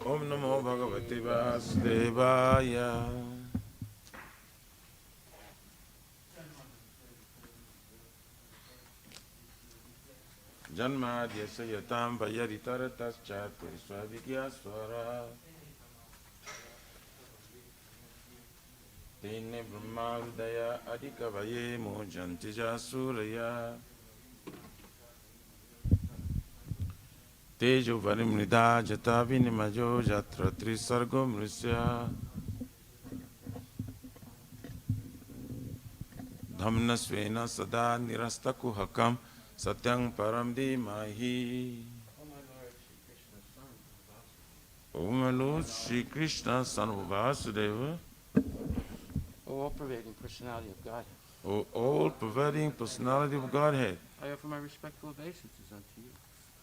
Om Namo Bhagavate Vasudevaya. Janmadhyasya yatam vayaditaratascha purisvavidya swara. Tene brahma hridaya adhikavaye mojanti suraya. Tejo varimrida jata vinimajo jatra trisargo mrisya. Dhamna svena sada nirastakuhakam satyang param dhimahi. O my Lord Shri Krishna, son of Vasudeva, O all-pervading personality of Godhead, O all-pervading personality of Godhead, I offer my respectful obeisances unto you.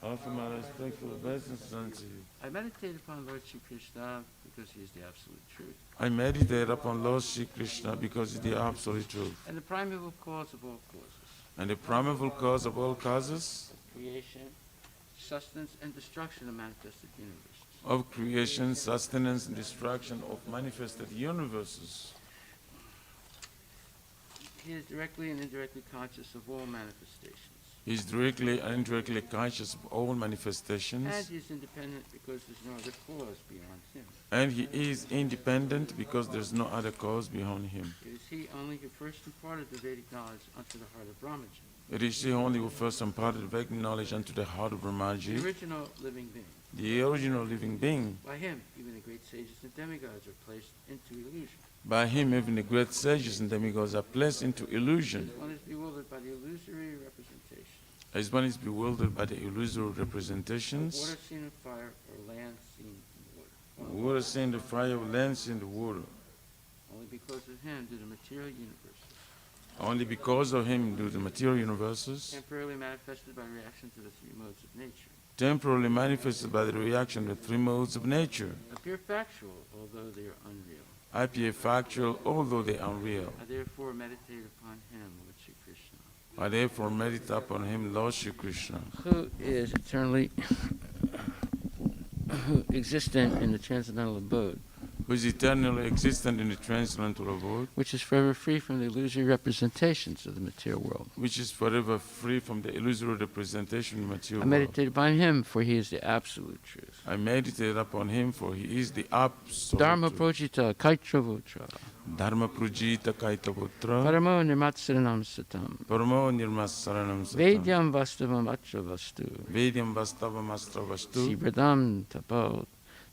I offer my respectful obeisances unto you. I meditate upon Lord Shri Krishna because he is the absolute truth, I meditate upon Lord Shri Krishna because he is the absolute truth, and the primeval cause of all causes, and the primeval cause of all causes, creation, sustenance, and destruction of manifested universes. of creation, sustenance, and destruction of manifested universes. He is directly and indirectly conscious of all manifestations. He is directly and indirectly conscious of all And manifestations, he is independent because there's no other cause beyond him. and he is independent because there is no other cause beyond him. It is he only who first imparted the Vedic knowledge unto the heart of Brahmaji, It is he only who first imparted Vedic knowledge unto the heart of the Brahmaji, original living being. the original living being. By him, even the great sages and demigods are placed into illusion. By him, even the great sages and demigods are placed into illusion, As one is bewildered by the illusory representation as one is bewildered by the illusory of representations. water seen in fire or land seen in water. Water seen the fire, land seen the water. Only because of him do the material universes, Only because of him do the material universes, temporarily manifested by reaction to the three modes of nature, temporarily manifested by the reaction of the three modes of nature, appear factual, although they are unreal. appear factual, although they are unreal. I therefore meditate upon him, Lord Shri Krishna, I therefore meditate upon him, Lord Shri Krishna, who is eternally existent in the transcendental abode, who is eternally existent in the transcendental abode, which is forever free from the illusory representations of the material world. which is forever free from the illusory representation of the I material world. meditate upon him, for he is the absolute truth. I meditate upon him, for he is the absolute Dharma truth. projita kaitravatra, Dharma Prujita Kaitaputra, paramo nirmatsaranam satam, Paramo Nirmasaranam Satam, vedyam vastavam atra vastu, Vedyam Vastavam Astra Vastu, sibradam tapo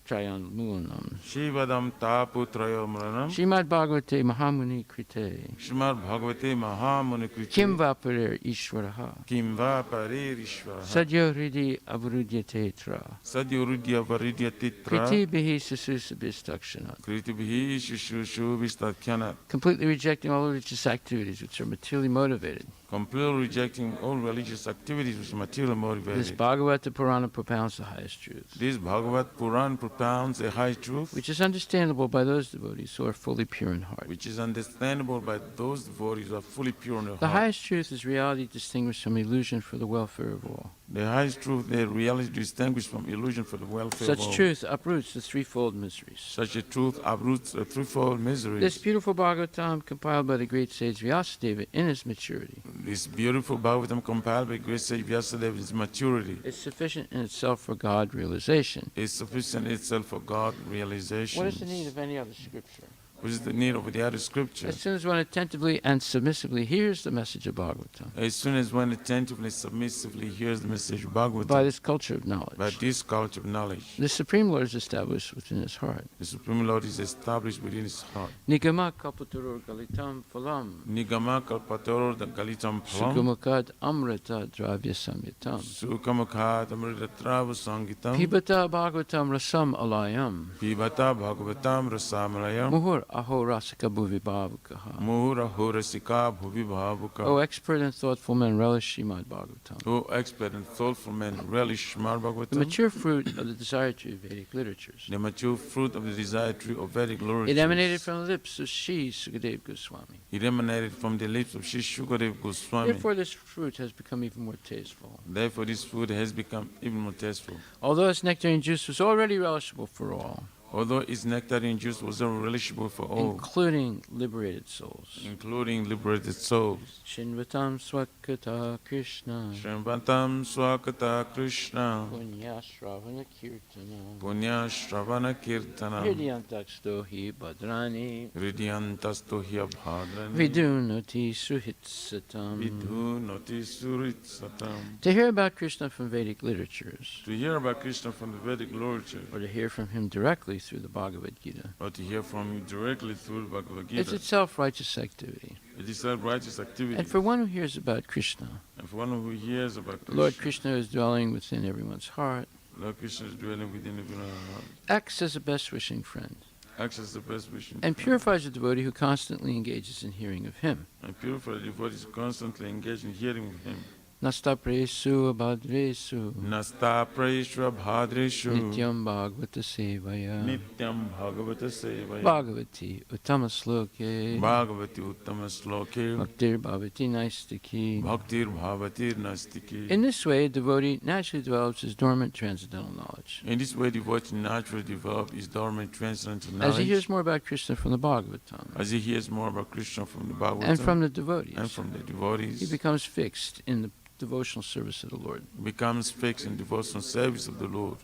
trayan mulanam, Shivadam Taputrayo Muranam, Srimad Bhagavate Mahamuni Krite, Srimad Bhagavate Mahamunikriti, Kim Vaparir Ishwaraha, Kim Va Paririshvara, Sadyo Hridi Avrudyate Tra, Sadyurudya Varidya Titra, Kriti Bihi Sususabhistakshana, Kritibhi Shushu Vistatkyanat, completely rejecting all religious activities which are materially motivated. completely rejecting all religious activities which are materially This motivated. Bhagavata Purana propounds the highest truth, This Bhagavad Puran propounds a high truth, which is understandable by those devotees who are fully pure in heart. which is understandable by those devotees who are fully pure in their The heart. highest truth is reality distinguished from illusion for the welfare of all. The highest truth, the reality distinguished from illusion for the welfare of Such all. truth uproots the threefold miseries. Such a truth uproots the threefold miseries. This beautiful Bhagavatam, compiled by the great sage Vyasadeva in its maturity, This beautiful Bhagavatam compiled by great sage Vyasadeva in its maturity is sufficient in itself for God realization. is sufficient itself for God realization. What is the need of any other scripture? What is the need of the other scripture? As soon as one attentively and submissively hears the message of Bhagavatam, As soon as one attentively, submissively hears the message of Bhagavatam, by this culture of by knowledge, this culture of knowledge, the Supreme Lord is established within his heart. the Supreme Lord is established within his heart. Nigama kalpatarur galitam phalam, Nigama kalpator the galitam phalam, sukamukad amrita dravya samyatam, Sukamukhat amritatrava sangitam, pibata Bhagavatam rasam alayam, Pibata Bhagavatam Rasamalayam, muhur ahorasika bhuvibhavukaha. Murahorasika bhuvibhavuka. O expert and thoughtful men, relish Srimad Bhagavatam. O expert and thoughtful men, relish Srimad Bhagavatam. The mature fruit of the desire tree of Vedic literatures. The mature fruit of the desired tree of Vedic literatures. It emanated from the lips of Sri Sukadeva Goswami. It emanated from the lips of Sri Shukadev Goswami. Therefore, this fruit has become even more tasteful. Therefore, this food has become even more tasteful. Although its nectarine juice was already relishable for all, Although its nectarine juice was relishable for all, including liberated souls. including liberated souls. Shinvatam Swakata Krishna. Shrivatam Swakata Krishna. Punya Shravana Kirtana. Punya Shravana Kirtana. Hridyantaksto hi Badrani. Hridyantasto Hyabhadrani. Vidunati Suhitsatam. Vidunati Suritsatam. To hear about Krishna from Vedic literatures, To hear about Krishna from the Vedic literature, or to hear from him directly through the Bhagavad Gita, or to hear from him directly through the Bhagavad it's Gita, itself righteous activity. it is a righteous activity. And for one who hears about Krishna, And for one who hears about Krishna, Lord Krishna is dwelling within everyone's heart, Lord Krishna is dwelling within everyone's heart, acts as a best wishing friend, acts as the best wishing and friend, purifies the devotee who constantly engages in hearing of him. and purify the devotees constantly engaged in hearing of him. Nasta presu abhadresu Nasta Praishra Bhadreshu nityam bhagavata sevaya Nityam Bhagavata Sevaya bhagavati uttama sloke Bhagavati Uttama Sloke bhaktir bhavati naistiki. Bhaktir Bhavatir Nastiki. In this way, a devotee naturally develops his dormant transcendental knowledge. In this way, devotee naturally develop his dormant transcendental As he knowledge. hears more about Krishna from the Bhagavatam As he hears more about Krishna from the Bhagavatam and from the devotees, and from the he devotees, becomes fixed in the devotional service of the Lord. becomes fixed in devotional service of the Lord.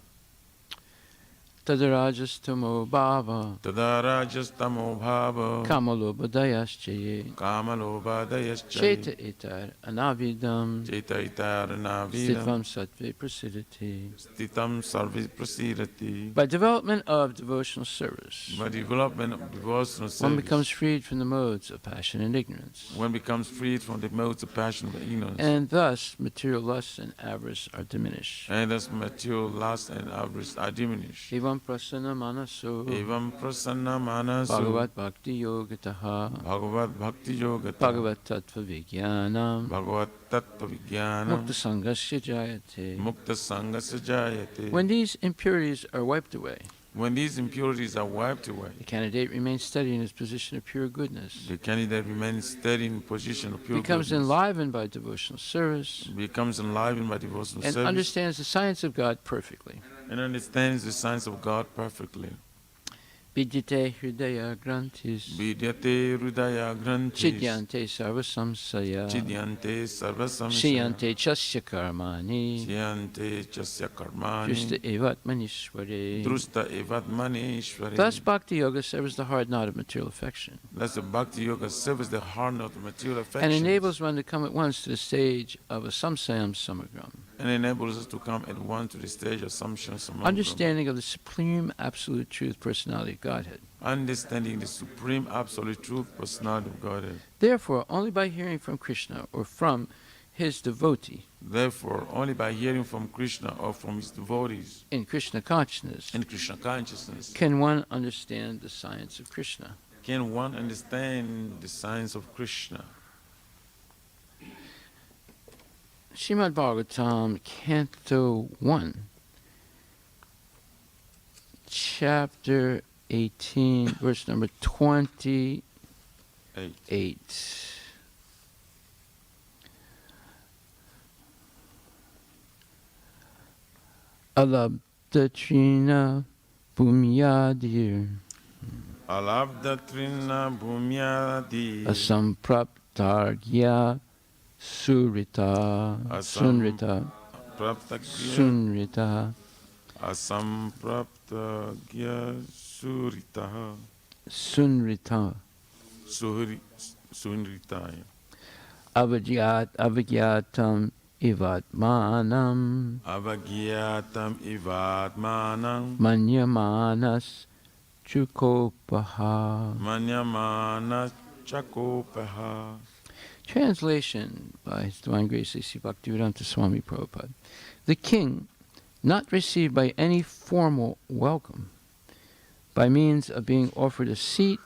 Tadarajastamo bhava Tadarajastamo bhava kamalobhadayaschaye Kamalobhadayaschaye cheta etar anavidam Cheta itaranavidam stitvam sattve prasidati. Stitam sarvi prasidati. By development of devotional service, By development of devotional one service, becomes freed from the modes of passion and ignorance, one becomes freed from the modes of passion and ignorance, and thus material lust and avarice are diminished. and thus material lust and avarice are diminished. Evam prasana manaso Evam prasanna manasu bhagavat bhakti yogataha Bhagavad Bhakti Yogata bhagavat tattva vijnanam Bhagavad Tattva mukta Vijnana sangasya jayate. Mukta Sangasa Jayate. When these impurities are wiped away, When these impurities are wiped away, the candidate remains steady in his position of pure goodness, the candidate remains steady in position of pure becomes goodness, enlivened by devotional service, becomes enlivened by devotional and service, understands the science of God perfectly. and understands the science of God perfectly. Vidyate hridaya grantis, Vidyate Hridaya Granthis chidyante sarva samsaya, Chidyante Sarvasamsaya shiyante chasya karmani, Chiyante Chasya Karmani drishta evatmanishvare. Drusta Evatmani Ishwari. Thus, bhakti yoga severs the hard knot of material affection Thus the Bhakti Yoga serves the heart of the material affection and enables one to come at once to the stage of a samsayam samagram, and enables us to come at once to the stage of Samshana Samagram, understanding of the supreme absolute truth personality of Godhead. understanding the supreme absolute truth personality of Godhead. Therefore, only by hearing from Krishna or from his devotee Therefore, only by hearing from Krishna or from his devotees in Krishna consciousness in Krishna consciousness can one understand the science of Krishna. can one understand the science of Krishna. Srimad Bhagavatam, Canto 1, Chapter 18, verse number 28. 8. Alabdatrina Bhumyadir Alabdatrina Bhumyadi Asampraptargya Surita Sunrita Sunrita Asampraptagya Suritaha Sunrita Sunritaya Avagyatam Ivatmanam Avagyatam Ivatmanam Manyamanas Chukopaha. Manyamana Chakopaha. Translation by His Divine Grace A.C. Bhaktivedanta Swami Prabhupada. The king, not received by any formal welcome, by means of being offered a seat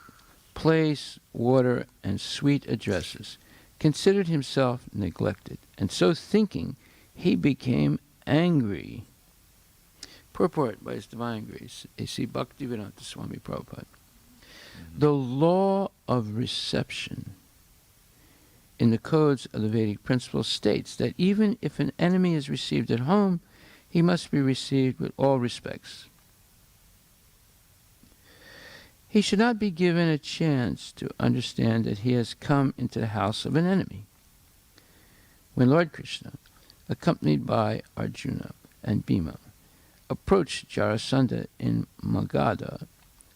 place, water, and sweet addresses, considered himself neglected, and so thinking, he became angry. Purport by His Divine Grace, A.C. Bhaktivedanta Swami Prabhupada. The law of reception in the codes of the Vedic principles states that even if an enemy is received at home, he must be received with all respects. He should not be given a chance to understand that he has come into the house of an enemy. When Lord Krishna, accompanied by Arjuna and Bhima, approached Jarasandha in Magadha,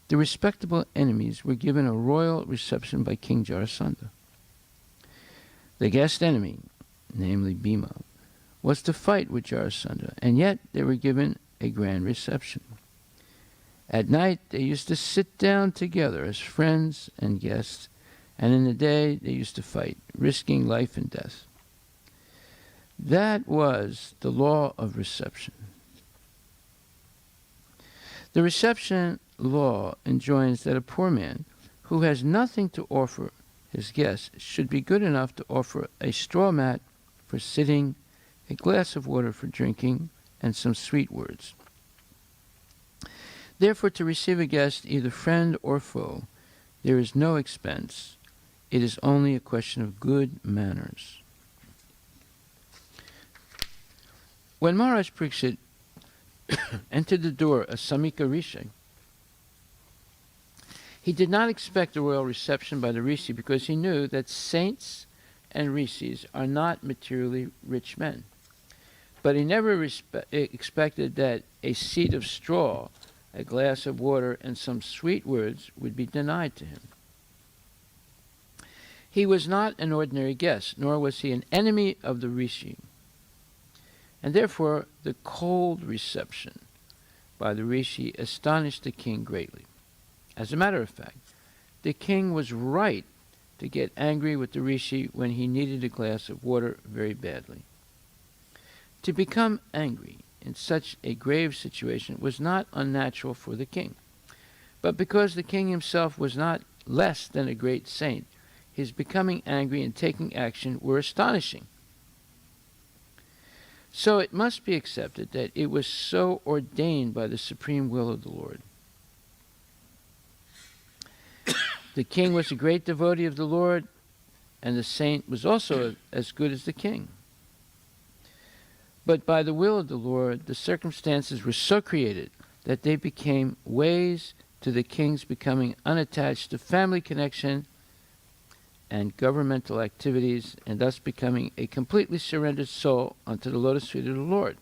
the respectable enemies were given a royal reception by King Jarasandha. The guest enemy, namely Bhima, was to fight with Jarasandha, and yet they were given a grand reception. At night they used to sit down together as friends and guests, and in the day they used to fight, risking life and death. That was the law of reception. The reception law enjoins that a poor man who has nothing to offer his guests should be good enough to offer a straw mat for sitting, a glass of water for drinking, and some sweet words. Therefore, to receive a guest, either friend or foe, there is no expense. It is only a question of good manners. When Maharaj Pariksit entered the door of Samika Rishi, he did not expect a royal reception by the Rishi because he knew that saints and Rishis are not materially rich men. But he never expected that a seat of straw, a glass of water, and some sweet words would be denied to him. He was not an ordinary guest, nor was he an enemy of the Rishi. And therefore, the cold reception by the Rishi astonished the king greatly. As a matter of fact, the king was right to get angry with the Rishi when he needed a glass of water very badly. To become angry in such a grave situation was not unnatural for the king. But because the king himself was not less than a great saint, his becoming angry and taking action were astonishing. So it must be accepted that it was so ordained by the supreme will of the Lord. The king was a great devotee of the Lord, and the saint was also as good as the king. But by the will of the Lord, the circumstances were so created that they became ways to the king's becoming unattached to family connection and governmental activities, and thus becoming a completely surrendered soul unto the lotus feet of the Lord.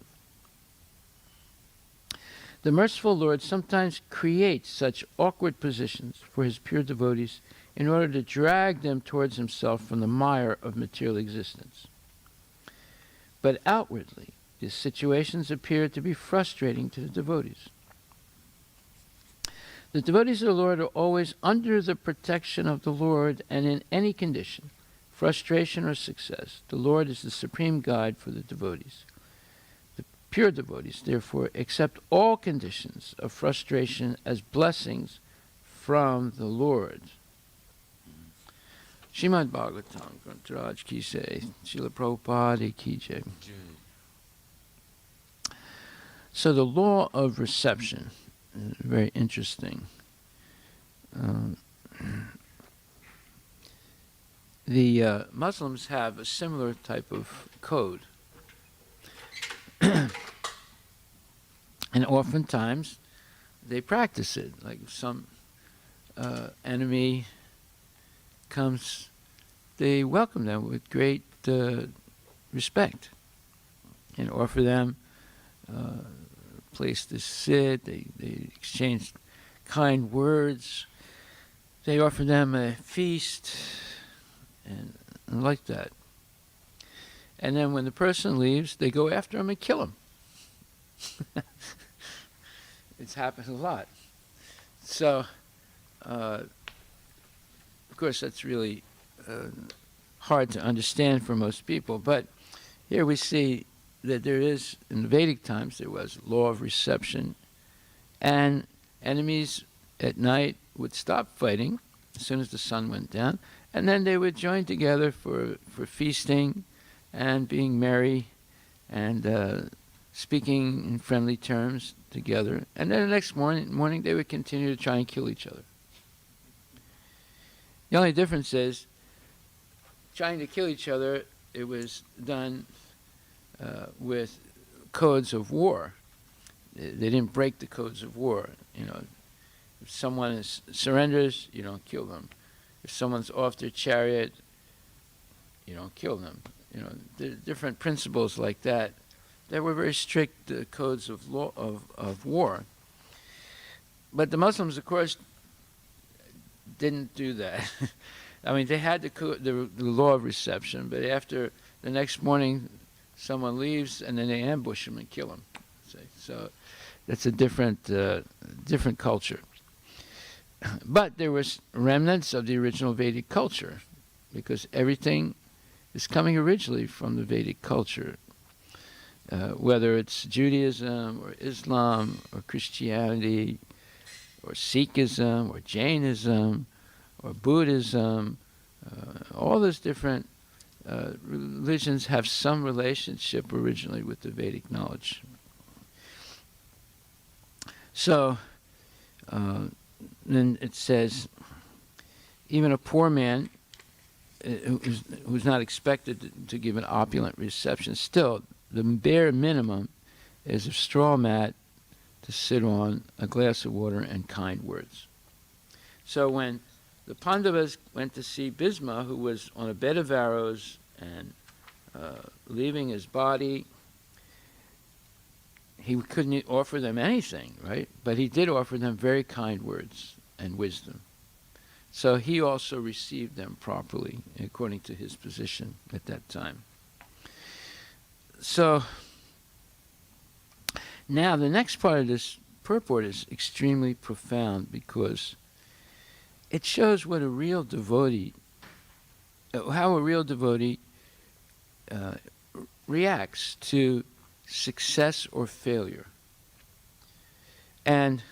The merciful Lord sometimes creates such awkward positions for his pure devotees in order to drag them towards himself from the mire of material existence. But outwardly, these situations appear to be frustrating to the devotees. The devotees of the Lord are always under the protection of the Lord, and in any condition, frustration or success, the Lord is the supreme guide for the devotees. The pure devotees, therefore, accept all conditions of frustration as blessings from the Lord. Srimad Bhagvatam, Grantaraj ki jai, Srila Prabhupada ki jai. So the law of reception is very interesting. The Muslims have a similar type of code. And oftentimes they practice it. Like if some enemy comes, they welcome them with great respect and offer them place to sit. They exchange kind words. They offer them a feast and like that. And then when the person leaves, they go after him and kill him. It's happened a lot. So, of course, that's really hard to understand for most people. But here we see that there is, in the Vedic times, there was law of reception, and enemies at night would stop fighting as soon as the sun went down. And then they would join together for feasting and being merry and speaking in friendly terms together. And then the next morning they would continue to try and kill each other. The only difference is, trying to kill each other, it was done with codes of war. They didn't break the codes of war. If someone surrenders, you don't kill them. If someone's off their chariot, you don't kill them. There are different principles like that. There were very strict codes of law of war. But the Muslims, of course, didn't do that. I mean, they had the law of reception, but after the next morning, someone leaves, and then they ambush them and kill them. So that's a different culture. But there was remnants of the original Vedic culture, because everything is coming originally from the Vedic culture, whether it's Judaism or Islam or Christianity or Sikhism or Jainism or Buddhism. All those different religions have some relationship originally with the Vedic knowledge. So then it says, even a poor man who's not expected to give an opulent reception, still the bare minimum is a straw mat to sit on, a glass of water, and kind words. So when the Pandavas went to see Bhisma, who was on a bed of arrows and leaving his body, he couldn't offer them anything, right? But he did offer them very kind words and wisdom. So he also received them properly, according to his position at that time. So now the next part of this purport is extremely profound, because it shows what a real devotee, how a real devotee reacts to success or failure. And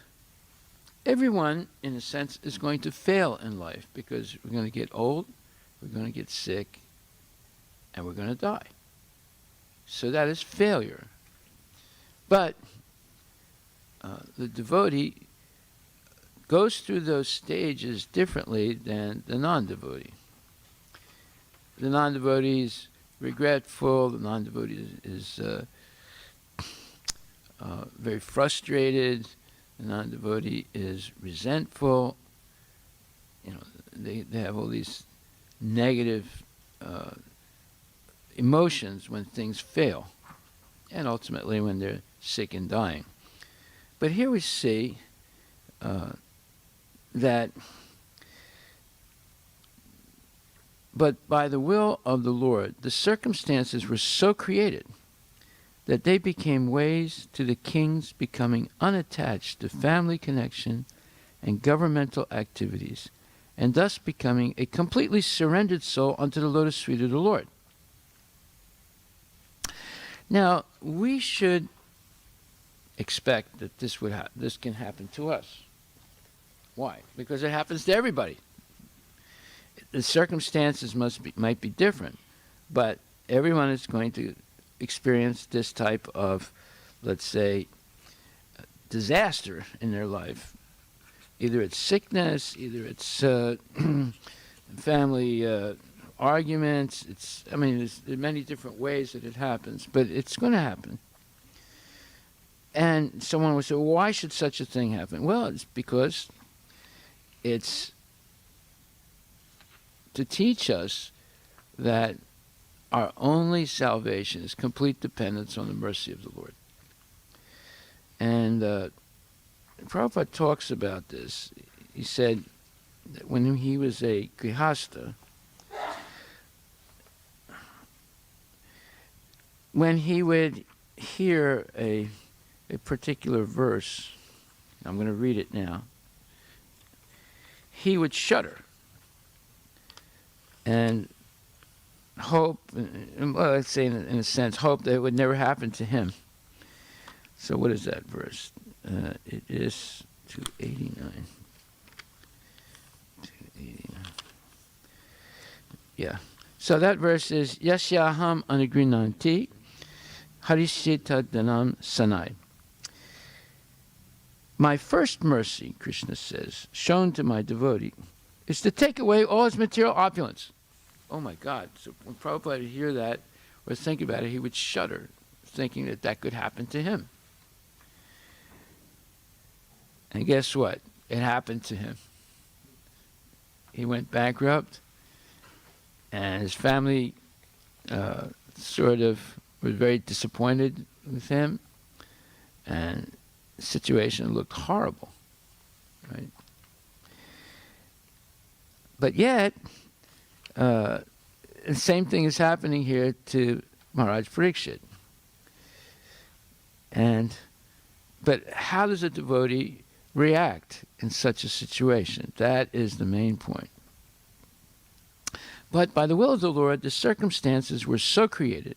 everyone, in a sense, is going to fail in life, because we're going to get old, we're going to get sick, and we're going to die. So that is failure. But the devotee goes through those stages differently than the non-devotee. The non-devotee is regretful, the non-devotee is very frustrated, the non-devotee is resentful. They have all these negative emotions when things fail, and ultimately when they're sick and dying. But here we see that, but by the will of the Lord, the circumstances were so created that they became ways to the king's becoming unattached to family connection and governmental activities, and thus becoming a completely surrendered soul unto the lotus feet of the Lord. Now, we should expect that this can happen to us. Why? Because it happens to everybody. The circumstances might be different, but everyone is going to experience this type of, let's say, disaster in their life. Either it's sickness, either it's family arguments. There's many different ways that it happens, but it's going to happen. And someone would say, well, why should such a thing happen? Well, it's because it's to teach us that our only salvation is complete dependence on the mercy of the Lord. And Prabhupada talks about this. He said that when he was a grihasta, when he would hear a particular verse, I'm going to read it now, he would shudder and hope, well, let's say in a sense, hope that it would never happen to him. So what is that verse? It is 289. 289. Yeah. So that verse is Yasyaham anugrinanti harishita danam sanai. My first mercy, Krishna says, shown to my devotee, is to take away all his material opulence. Oh my God. So when Prabhupada would hear that or think about it, he would shudder, thinking that that could happen to him. And guess what? It happened to him. He went bankrupt, and his family sort of was very disappointed with him, and the situation looked horrible, right? But yet, the same thing is happening here to Maharaj Parikshit. But how does a devotee react in such a situation? That is the main point. But by the will of the Lord, the circumstances were so created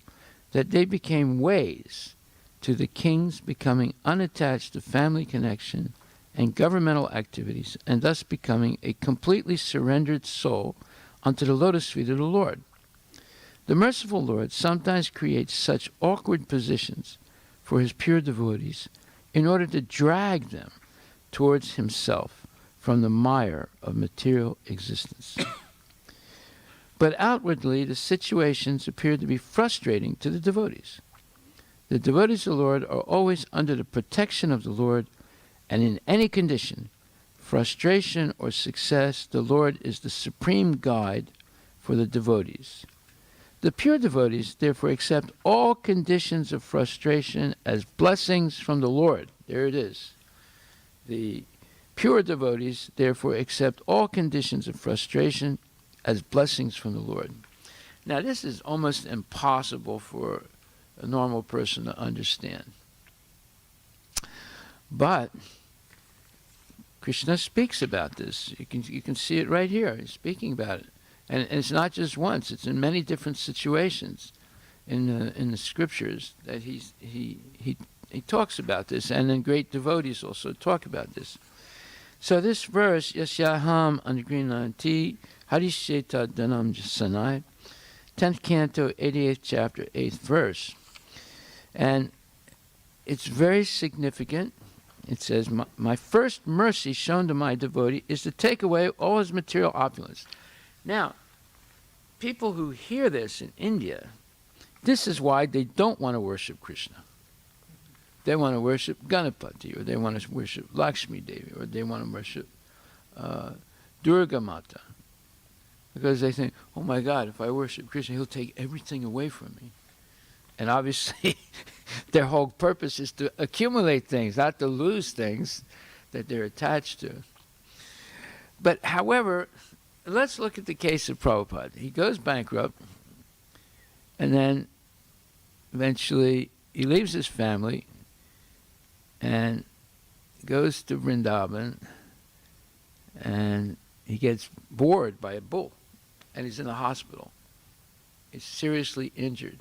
that they became ways to the king's becoming unattached to family connection and governmental activities, and thus becoming a completely surrendered soul unto the lotus feet of the Lord. The merciful Lord sometimes creates such awkward positions for his pure devotees in order to drag them towards himself from the mire of material existence. But outwardly, the situations appear to be frustrating to the devotees. The devotees of the Lord are always under the protection of the Lord, and in any condition, frustration or success, the Lord is the supreme guide for the devotees. The pure devotees, therefore, accept all conditions of frustration as blessings from the Lord. There it is. The pure devotees, therefore, accept all conditions of frustration as blessings from the Lord. Now, this is almost impossible for a normal person to understand. But Krishna speaks about this. You can see it right here. He's speaking about it. And it's not just once. It's in many different situations in the scriptures that he talks about this. And then great devotees also talk about this. So this verse, Yasyaham anugrinanti harisheta danam sanai, 10th canto, 88th chapter, 8th verse. And it's very significant. It says, my first mercy shown to my devotee is to take away all his material opulence. Now, people who hear this in India, this is why they don't want to worship Krishna. They want to worship Ganapati, or they want to worship Lakshmi Devi, or they want to worship Durga Mata. Because they think, oh my God, if I worship Krishna, he'll take everything away from me. And obviously, their whole purpose is to accumulate things, not to lose things that they're attached to. But however, let's look at the case of Prabhupada. He goes bankrupt, and then eventually he leaves his family and goes to Vrindavan, and he gets bored by a bull, and he's in the hospital. He's seriously injured,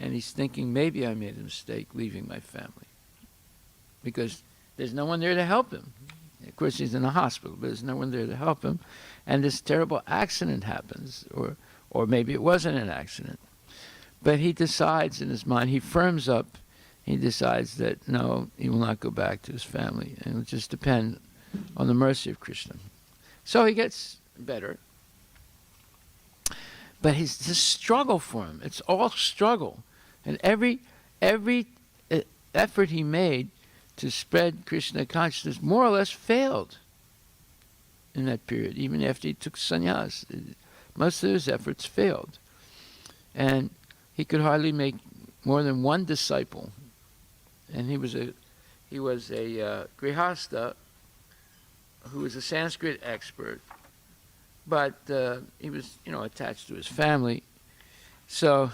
and he's thinking, maybe I made a mistake leaving my family, because there's no one there to help him. Of course, he's in a hospital, but there's no one there to help him, and this terrible accident happens, or maybe it wasn't an accident. But he decides in his mind, he firms up, he decides that no, he will not go back to his family, and it will just depend on the mercy of Krishna. So he gets better. But it's a struggle for him. It's all struggle. And every effort he made to spread Krishna consciousness more or less failed in that period, even after he took sannyas. Most of his efforts failed. And he could hardly make more than one disciple. And he was a grihastha who was a Sanskrit expert, but he was, attached to his family. So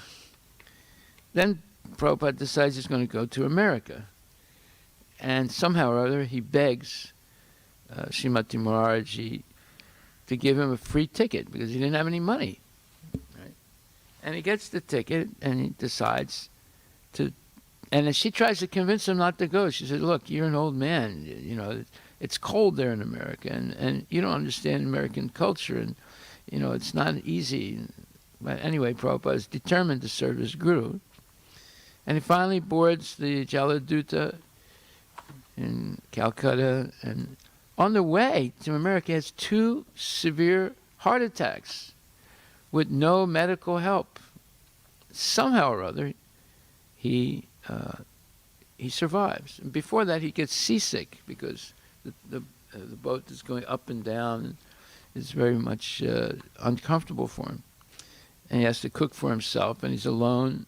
then Prabhupada decides he's going to go to America. And somehow or other he begs Srimati Maharaji to give him a free ticket because he didn't have any money. Right? And he gets the ticket and he decides to, and then she tries to convince him not to go. She said, look, you're an old man, it's cold there in America, and you don't understand American culture, and it's not easy. But anyway, Prabhupada is determined to serve his guru. And he finally boards the Jaladuta in Calcutta, and on the way to America, he has 2 severe heart attacks with no medical help. Somehow or other, he survives. And before that, he gets seasick because the boat is going up and down, and it's very much uncomfortable for him. And he has to cook for himself, and he's alone.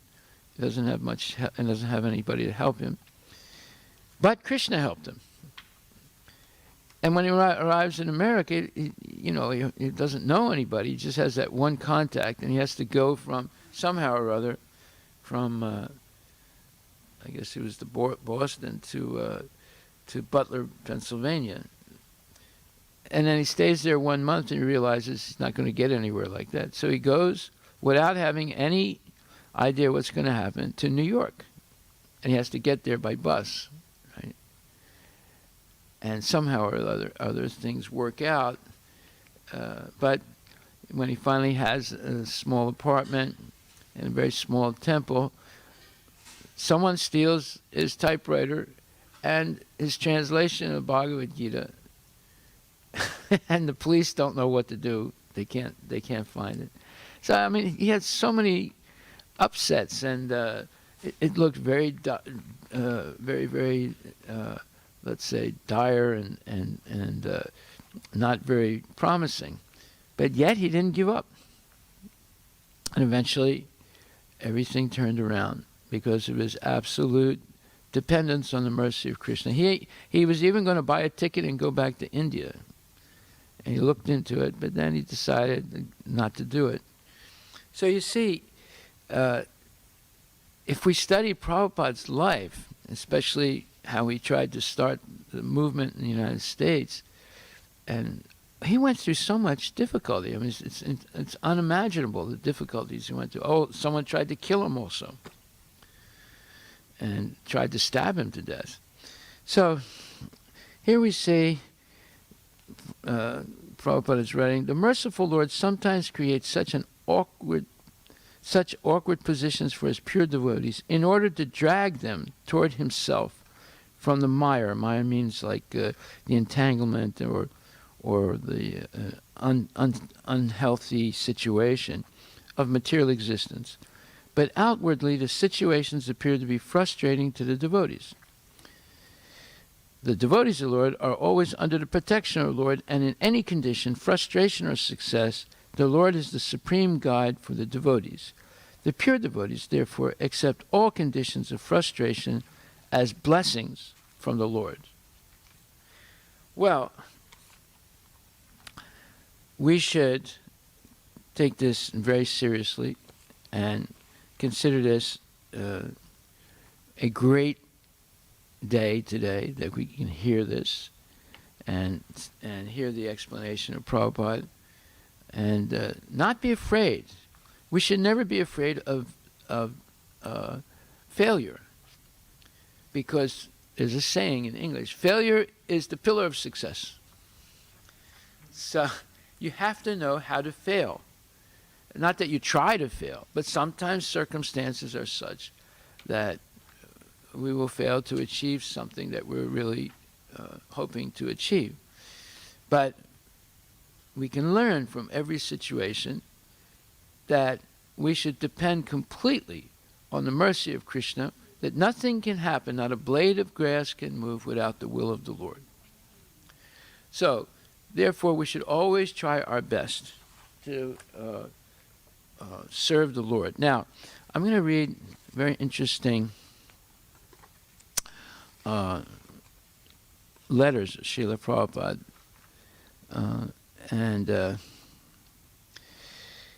He doesn't have much, and doesn't have anybody to help him. But Krishna helped him. And when he arrives in America, he doesn't know anybody. He just has that one contact, and he has to go from somehow or other, from I guess it was the Boston to Butler, Pennsylvania. And then he stays there 1 month, and he realizes he's not going to get anywhere like that. So he goes, without having any idea what's going to happen, to New York. And he has to get there by bus, right? And somehow or other things work out. But when he finally has a small apartment in a very small temple, someone steals his typewriter and his translation of Bhagavad Gita. And the police don't know what to do. They can't find it. So I mean, he had so many upsets, and it looked very, very, let's say, dire and not very promising. But yet he didn't give up, and eventually everything turned around because of his absolute dependence on the mercy of Krishna. He was even going to buy a ticket and go back to India. And he looked into it, but then he decided not to do it. So you see, if we study Prabhupada's life, especially how he tried to start the movement in the United States, and he went through so much difficulty. I mean, it's unimaginable, the difficulties he went through. Oh, someone tried to kill him also, and tried to stab him to death. So here we see Prabhupada is writing, the merciful Lord sometimes creates such awkward positions for his pure devotees in order to drag them toward himself from the mire. Mire means like the entanglement or the unhealthy situation of material existence. But outwardly, the situations appear to be frustrating to the devotees. The devotees of the Lord are always under the protection of the Lord, and in any condition, frustration or success, the Lord is the supreme guide for the devotees. The pure devotees, therefore, accept all conditions of frustration as blessings from the Lord. Well, we should take this very seriously and consider this a great day today that we can hear this and hear the explanation of Prabhupada and not be afraid. We should never be afraid of failure, because there's a saying in English, failure is the pillar of success. So you have to know how to fail. Not that you try to fail, but sometimes circumstances are such that we will fail to achieve something that we're really hoping to achieve. But we can learn from every situation that we should depend completely on the mercy of Krishna, that nothing can happen, not a blade of grass can move without the will of the Lord. So, therefore, we should always try our best to serve the Lord. Now, I'm going to read very interesting letters of Srila Prabhupada. And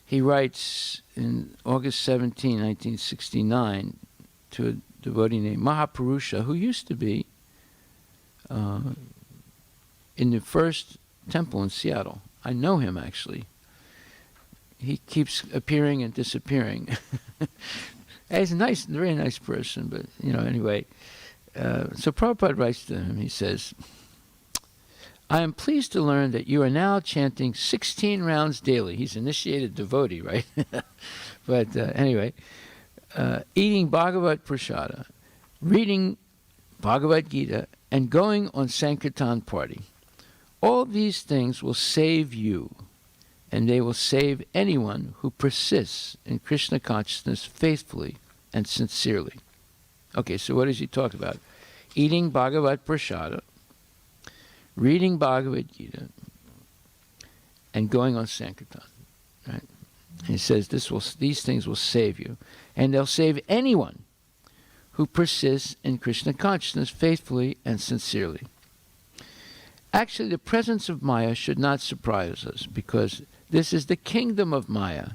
he writes in August 17, 1969, to a devotee named Mahapurusha, who used to be in the first temple in Seattle. I know him, actually. He keeps appearing and disappearing. He's a nice, very nice person, but, anyway. So Prabhupada writes to him, he says, I am pleased to learn that you are now chanting 16 rounds daily. He's initiated devotee, right? But anyway, eating Bhagavat Prasada, reading Bhagavad Gita, and going on Sankirtan party. All these things will save you, and they will save anyone who persists in Krishna consciousness faithfully and sincerely. Okay, so what does he talk about? Eating Bhagavat Prasada, reading Bhagavad Gita, and going on Sankirtan. Right? He says these things will save you, and they'll save anyone who persists in Krishna consciousness faithfully and sincerely. Actually, the presence of Maya should not surprise us, because this is the kingdom of Maya.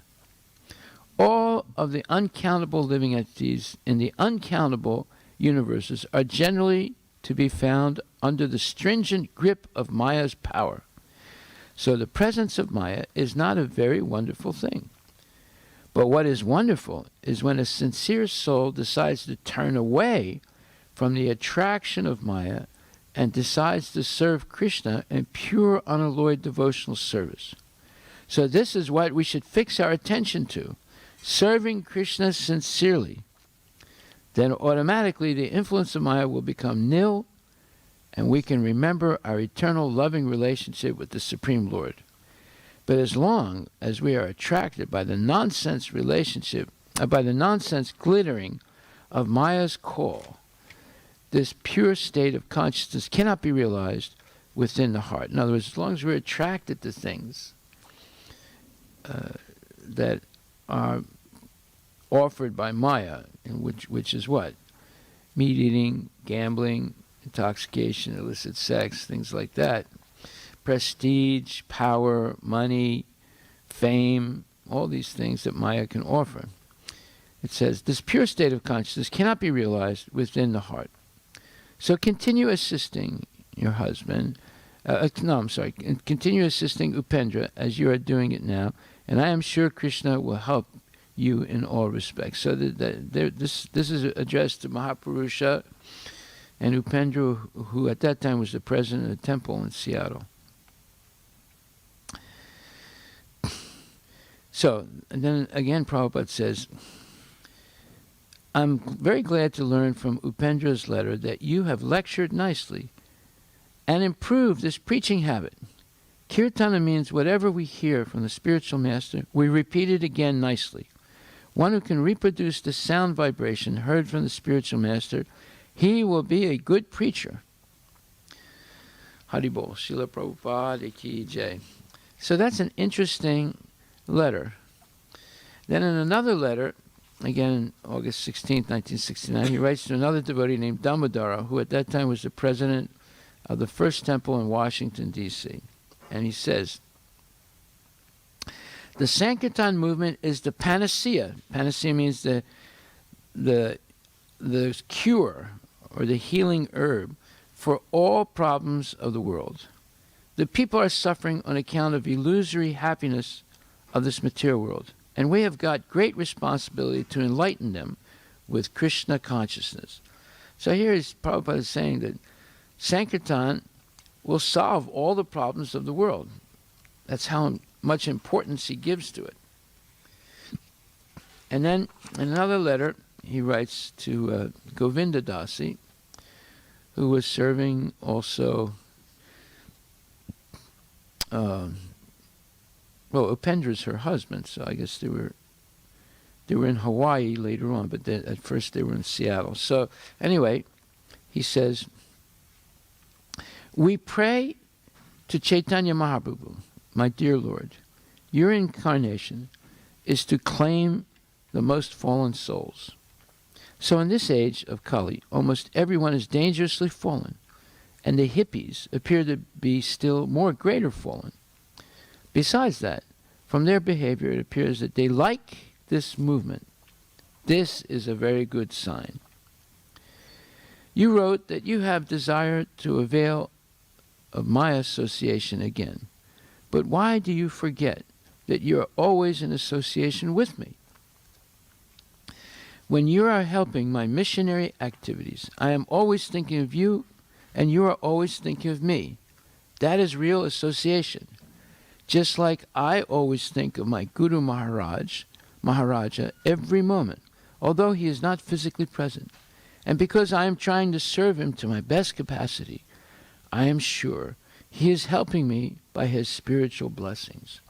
All of the uncountable living entities in the uncountable universes are generally to be found under the stringent grip of Maya's power. So the presence of Maya is not a very wonderful thing. But what is wonderful is when a sincere soul decides to turn away from the attraction of Maya and decides to serve Krishna in pure, unalloyed devotional service. So this is what we should fix our attention to, serving Krishna sincerely. Then automatically the influence of Maya will become nil, and we can remember our eternal loving relationship with the Supreme Lord. But as long as we are attracted by the nonsense relationship, by the nonsense glittering of Maya's call, this pure state of consciousness cannot be realized within the heart. In other words, as long as we're attracted to things that are offered by Maya, which is what? Meat eating, gambling, intoxication, illicit sex, things like that. Prestige, power, money, fame, all these things that Maya can offer. It says, this pure state of consciousness cannot be realized within the heart. So continue assisting your husband, continue assisting Upendra as you are doing it now, and I am sure Krishna will help you in all respects. So this is addressed to Mahapurusha and Upendra, who at that time was the president of the temple in Seattle. So, and then again Prabhupada says, I'm very glad to learn from Upendra's letter that you have lectured nicely and improved this preaching habit. Kirtana means whatever we hear from the spiritual master, we repeat it again nicely. One who can reproduce the sound vibration heard from the spiritual master, he will be a good preacher. Haribol, Srila Prabhupada Ki Jai. So that's an interesting letter. Then in another letter, again August 16, 1969, he writes to another devotee named Damodara, who at that time was the president of the first temple in Washington, D.C. And he says, the Sankirtan movement is the panacea. Panacea means the cure or the healing herb for all problems of the world. The people are suffering on account of illusory happiness of this material world, and we have got great responsibility to enlighten them with Krishna consciousness. So here is Prabhupada saying that Sankirtan will solve all the problems of the world. That's how much importance he gives to it. And then in another letter, he writes to Govinda Dasi, who was serving also, Upendra's her husband, so I guess they were in Hawaii later on, but at first they were in Seattle. So anyway, he says, we pray to Chaitanya Mahaprabhu, my dear Lord, your incarnation is to claim the most fallen souls. So in this age of Kali, almost everyone is dangerously fallen, and the hippies appear to be still more greater fallen. Besides that, from their behavior it appears that they like this movement. This is a very good sign. You wrote that you have desired to avail of my association again. But why do you forget that you are always in association with me? When you are helping my missionary activities, I am always thinking of you, and you are always thinking of me. That is real association. Just like I always think of my Guru Maharaja every moment, although he is not physically present. And because I am trying to serve him to my best capacity, I am sure he is helping me by his spiritual blessings.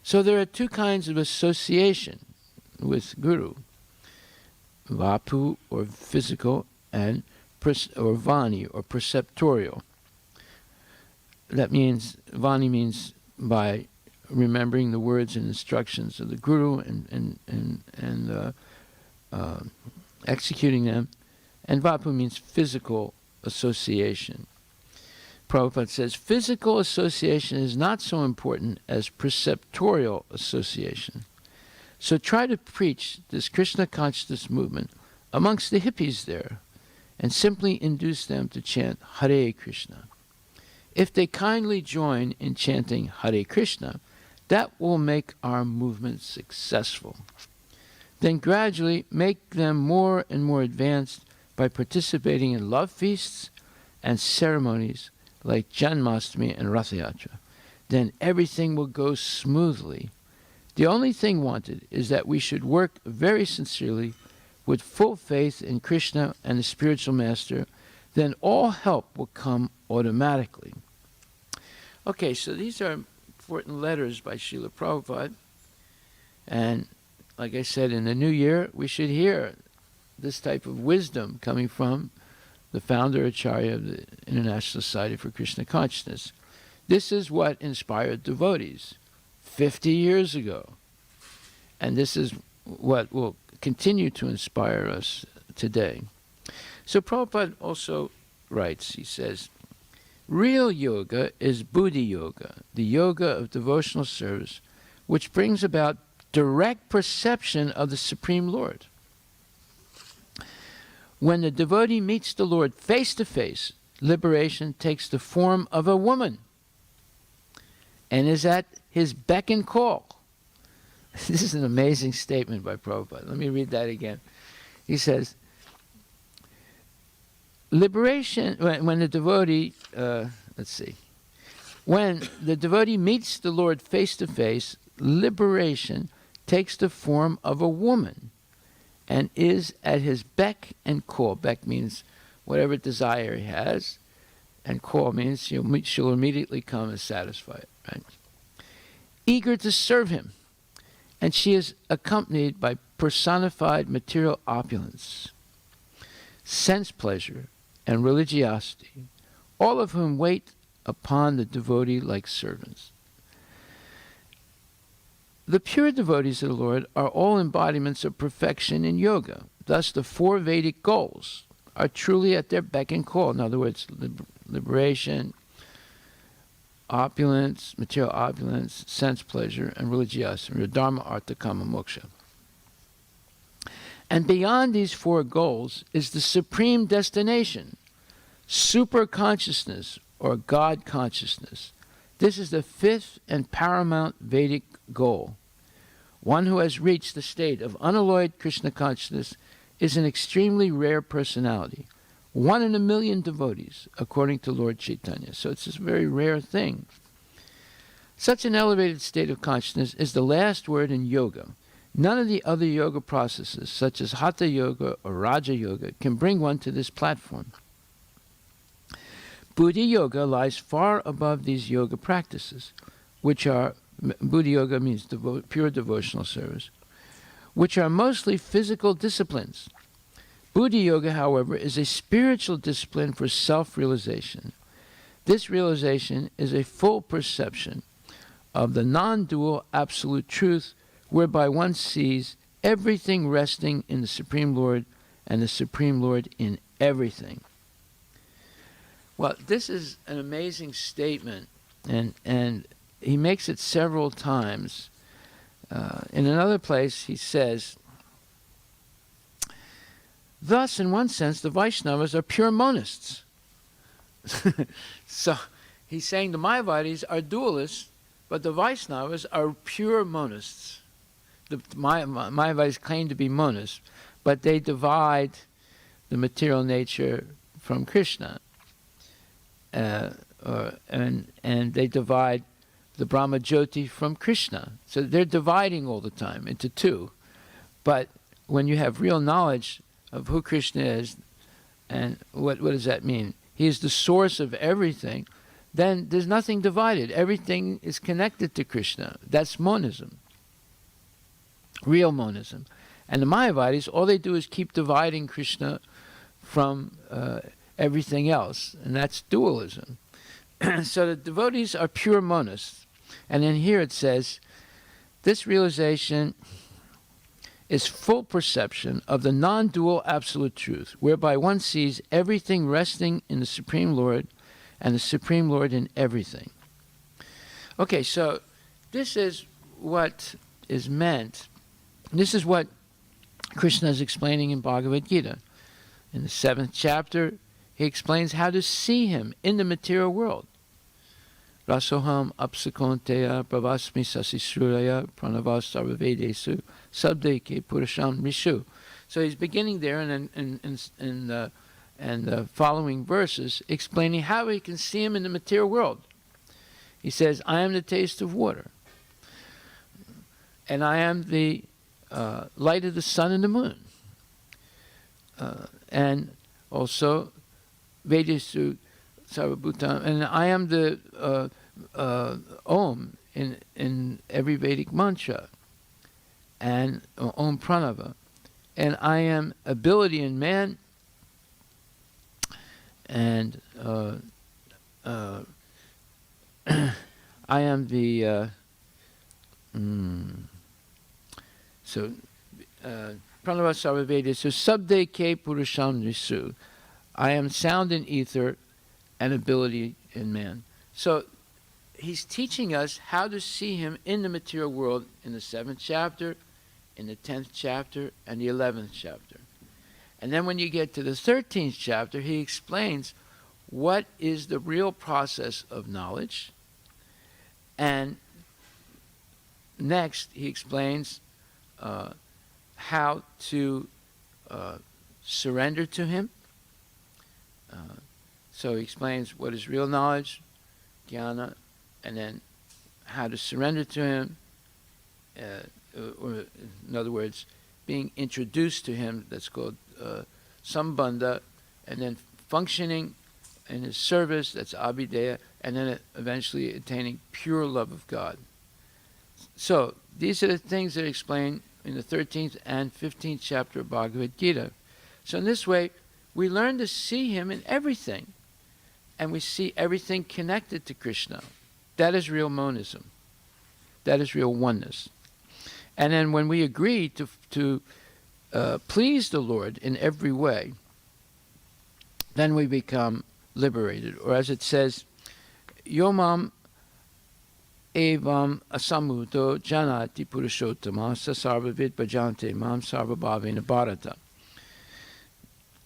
So there are two kinds of association with Guru. Vapu, or physical, and or Vani, or perceptorial. That means, Vani means by remembering the words and instructions of the Guru and executing them. And Vapu means physical association. Prabhupada says, physical association is not so important as perceptorial association. So try to preach this Krishna consciousness movement amongst the hippies there, and simply induce them to chant Hare Krishna. If they kindly join in chanting Hare Krishna, that will make our movement successful. Then gradually make them more and more advanced by participating in love feasts and ceremonies like Janmashtami and Ratha Yatra. Then everything will go smoothly. The only thing wanted is that we should work very sincerely with full faith in Krishna and the spiritual master. Then all help will come automatically. Okay, so these are important letters by Srila Prabhupada. And like I said, in the new year, we should hear this type of wisdom coming from the founder Acharya of the International Society for Krishna Consciousness. This is what inspired devotees 50 years ago. And this is what will continue to inspire us today. So Prabhupada also writes, he says, real yoga is Buddhi yoga, the yoga of devotional service, which brings about direct perception of the Supreme Lord. When the devotee meets the Lord face to face, liberation takes the form of a woman and is at his beck and call. This is an amazing statement by Prabhupada. Let me read that again. He says, liberation, when the devotee, when the devotee meets the Lord face to face, liberation takes the form of a woman and is at his beck and call. Beck means whatever desire he has, and call means she'll immediately come and satisfy it, right? Eager to serve him, and she is accompanied by personified material opulence, sense pleasure, and religiosity, all of whom wait upon the devotee like servants. The pure devotees of the Lord are all embodiments of perfection in yoga. Thus, the 4 Vedic goals are truly at their beck and call. In other words, liberation, opulence, material opulence, sense pleasure, and religiosity, dharma, artha, kama, moksha. And beyond these 4 goals is the supreme destination, super consciousness, or God consciousness. This is the 5th and paramount Vedic goal. One who has reached the state of unalloyed Krishna consciousness is an extremely rare personality. 1 in a million devotees, according to Lord Chaitanya. So it's this very rare thing. Such an elevated state of consciousness is the last word in yoga. None of the other yoga processes, such as Hatha Yoga or Raja Yoga, can bring one to this platform. Buddhi Yoga lies far above these yoga practices, which are, Buddhi Yoga means pure devotional service, which are mostly physical disciplines. Buddhi Yoga, however, is a spiritual discipline for self-realization. This realization is a full perception of the non-dual absolute truth, whereby one sees everything resting in the Supreme Lord and the Supreme Lord in everything. Well, this is an amazing statement, and he makes it several times. In another place, he says, thus, in one sense, the Vaishnavas are pure monists. So he's saying the Mayavadis are dualists, but the Vaishnavas are pure monists. The Mayavadis claim to be monists, but they divide the material nature from Krishna. and they divide the Brahma Jyoti from Krishna. So they're dividing all the time into two. But when you have real knowledge of who Krishna is, and what does that mean? He is the source of everything. Then there's nothing divided. Everything is connected to Krishna. That's monism, real monism. And the Mayavadis, all they do is keep dividing Krishna from everything else, and that's dualism. So the devotees are pure monists. And then here it says, this realization is full perception of the non-dual absolute truth, whereby one sees everything resting in the Supreme Lord and the Supreme Lord in everything. Okay, so this is what is meant. This is what Krishna is explaining in Bhagavad Gita. In the 7th chapter, he explains how to see him in the material world. Rasoham apsakonteya pravasmi sasisruraya pranavas sarvavedesu sabdeke purusham rishu. So he's beginning there and the following verses explaining how we can see him in the material world. He says, I am the taste of water, and I am the light of the sun and the moon. And also, Vedesu Sarvabhutam, and I am the Om in every Vedic mantra, and Om Pranava. And I am ability in man, and I am the Pranava Sarvaveda, so Sabde Ke Purusham Nisu. I am sound in ether and ability in man. So he's teaching us how to see him in the material world in the 7th chapter, in the 10th chapter, and the 11th chapter. And then when you get to the 13th chapter, he explains what is the real process of knowledge. And next, he explains how to surrender to him. So he explains what is real knowledge, jnana, and then how to surrender to him, or in other words, being introduced to him, that's called sambandha, and then functioning in his service, that's abhideya, and then eventually attaining pure love of God. So these are the things that are explained in the 13th and 15th chapter of Bhagavad Gita. So in this way, we learn to see him in everything, and we see everything connected to Krishna. That is real monism. That is real oneness. And then when we agree to please the Lord in every way, then we become liberated. Or as it says, Yomam evam asamuto janati purushottama sasarvavid bhajante mam sarvabhavena bharata.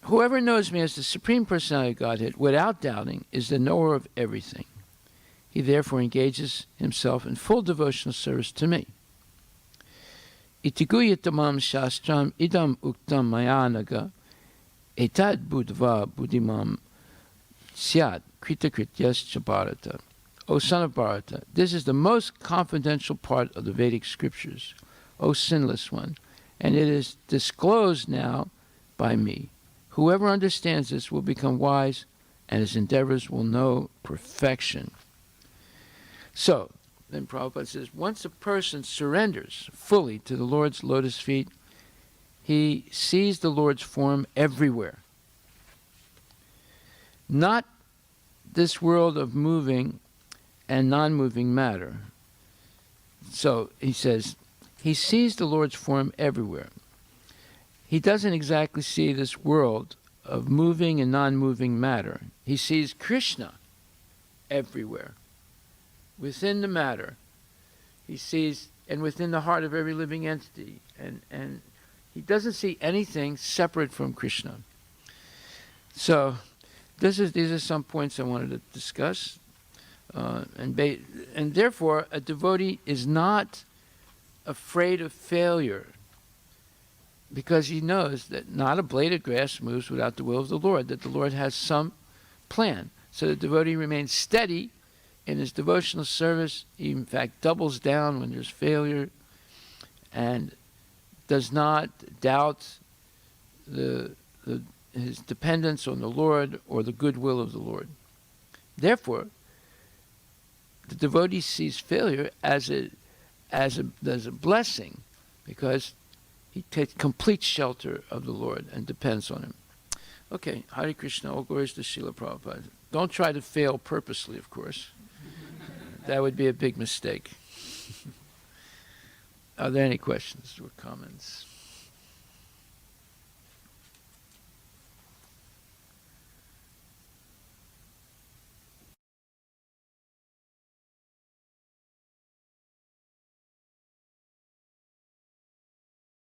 Whoever knows me as the Supreme Personality of Godhead without doubting is the knower of everything. He therefore engages himself in full devotional service to me. Itiguyatamam shastram idam uktam mayanaga etad buddhva buddhimam syat kritakrityascha bharata. O son of Bharata, this is the most confidential part of the Vedic scriptures, O sinless one, and it is disclosed now by me. Whoever understands this will become wise, and his endeavors will know perfection. So, then Prabhupada says, once a person surrenders fully to the Lord's lotus feet, he sees the Lord's form everywhere. Not this world of moving and non-moving matter. So, he says, he sees the Lord's form everywhere. He doesn't exactly see this world of moving and non-moving matter. He sees Krishna everywhere. Within the matter, he sees, and within the heart of every living entity. And he doesn't see anything separate from Krishna. So, these are some points I wanted to discuss. And therefore, a devotee is not afraid of failure, because he knows that not a blade of grass moves without the will of the Lord, that the Lord has some plan. So the devotee remains steady in his devotional service. He, in fact, doubles down when there's failure and does not doubt his dependence on the Lord or the goodwill of the Lord. Therefore, the devotee sees failure as a blessing, because he takes complete shelter of the Lord and depends on him. Okay, Hare Krishna, all glories to Srila Prabhupada. Don't try to fail purposely, of course. That would be a big mistake. Are there any questions or comments?